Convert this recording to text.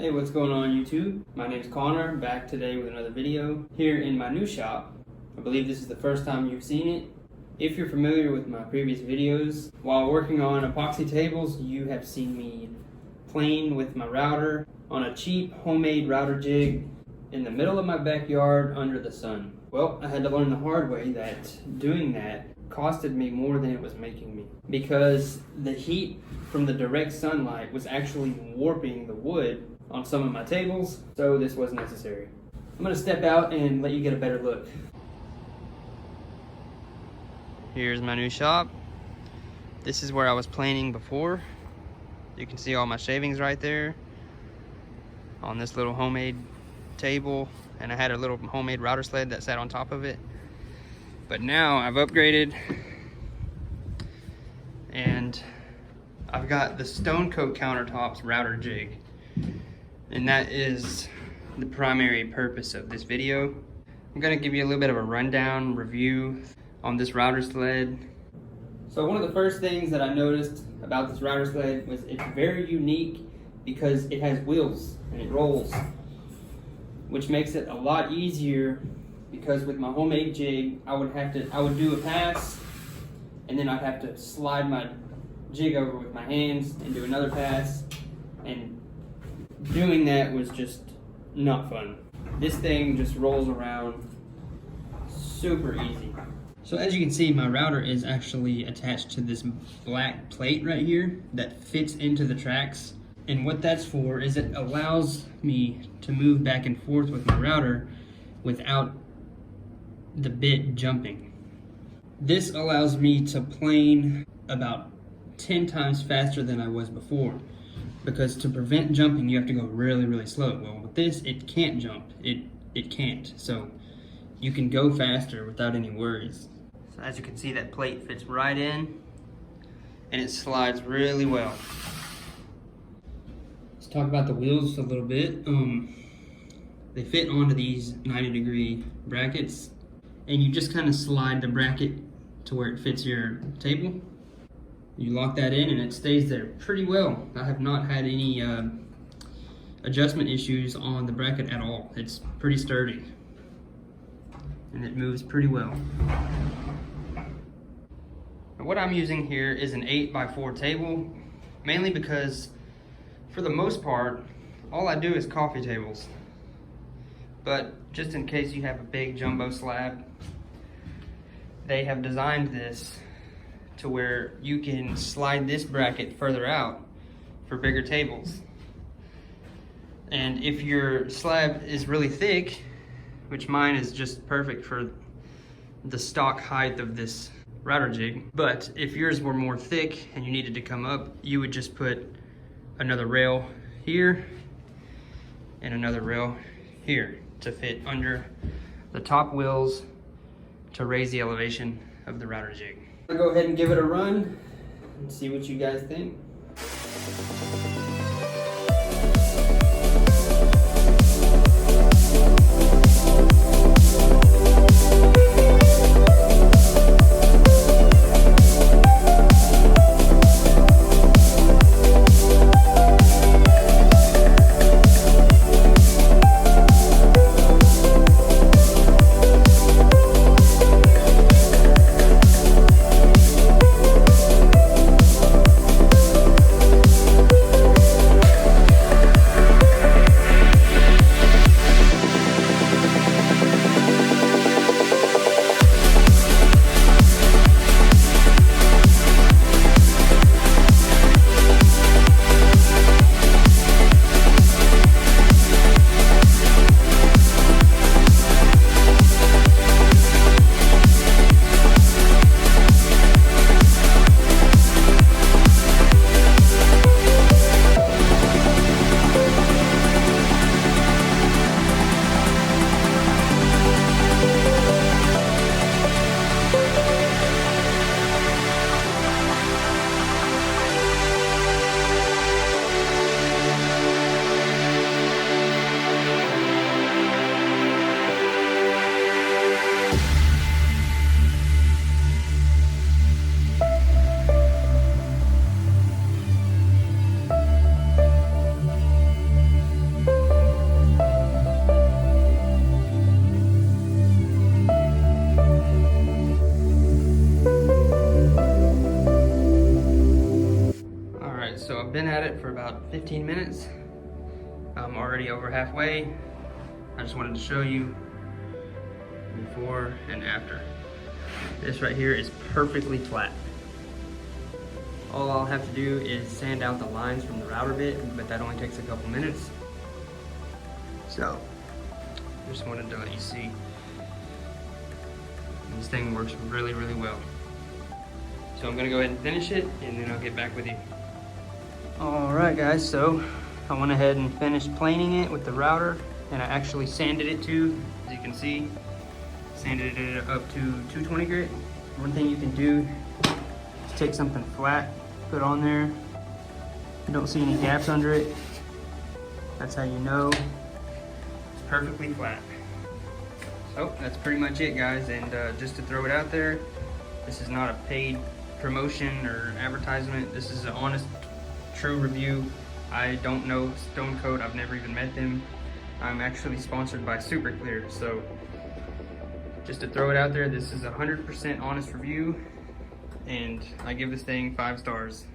Hey, what's going on YouTube? My name's Connor, back today with another video here in my new shop. I believe this is the first time you've seen it. If you're familiar with my previous videos, while working on epoxy tables, you have seen me plane with my router on a cheap homemade router jig in the middle of my backyard under the sun. Well, I had to learn the hard way that doing that costed me more than it was making me, because the heat from the direct sunlight was actually warping the wood on some of my tables, so this was necessary. I'm gonna step out and let you get a better look. Here's my new shop. This is where I was planing before. You can see all my shavings right there on this little homemade table, and I had a little homemade router sled that sat on top of it. But now I've upgraded and I've got the Stone Coat Countertops router jig. And that is the primary purpose of this video. I'm gonna give you a little bit of a rundown review on this router sled. So one of the first things that I noticed about this router sled was it's very unique because it has wheels and it rolls, which makes it a lot easier, because with my homemade jig, I would do a pass and then I'd have to slide my jig over with my hands and do another pass, and doing that was just not fun. This thing just rolls around super easy. So as you can see, my router is actually attached to this black plate right here that fits into the tracks. And what that's for is it allows me to move back and forth with my router without the bit jumping. This allows me to plane about 10 times faster than I was before, because to prevent jumping you have to go really, really slow. Well, with this, it can't jump. It can't. So you can go faster without any worries. So as you can see, that plate fits right in and it slides really well. Let's talk about the wheels a little bit. They fit onto these 90-degree brackets, and you just kind of slide the bracket to where it fits your table. You lock that in and it stays there pretty well. I have not had any adjustment issues on the bracket at all. It's pretty sturdy and it moves pretty well. Now, what I'm using here is an 8x4 table, mainly because for the most part all I do is coffee tables. But just in case you have a big jumbo slab, they have designed this to where you can slide this bracket further out for bigger tables. And if your slab is really thick, which mine is just perfect for the stock height of this router jig, but if yours were more thick and you needed to come up, you would just put another rail here and another rail here to fit under the top wheels to raise the elevation of the router jig. I'm gonna go ahead and give it a run and see what you guys think. 15 minutes. I'm already over halfway. I just wanted to show you before and after. This right here is perfectly flat. All I'll have to do is sand out the lines from the router bit, but that only takes a couple minutes. So, just wanted to let you see. This thing works really, really well. So I'm gonna go ahead and finish it, and then I'll get back with you. All right, guys, so I went ahead and finished planing it with the router, and I actually sanded it too, as you can see. Sanded it up to 220 grit. One thing you can do is take something flat, put on there. You don't see any gaps under it. That's how you know it's perfectly flat. So that's pretty much it, guys. And just to throw it out there, this is not a paid promotion or advertisement. This is an honest, true review. I don't know Stone Coat. I've never even met them. I'm actually sponsored by Super Clear. So just to throw it out there, this is a 100% honest review, and I give this thing 5 stars.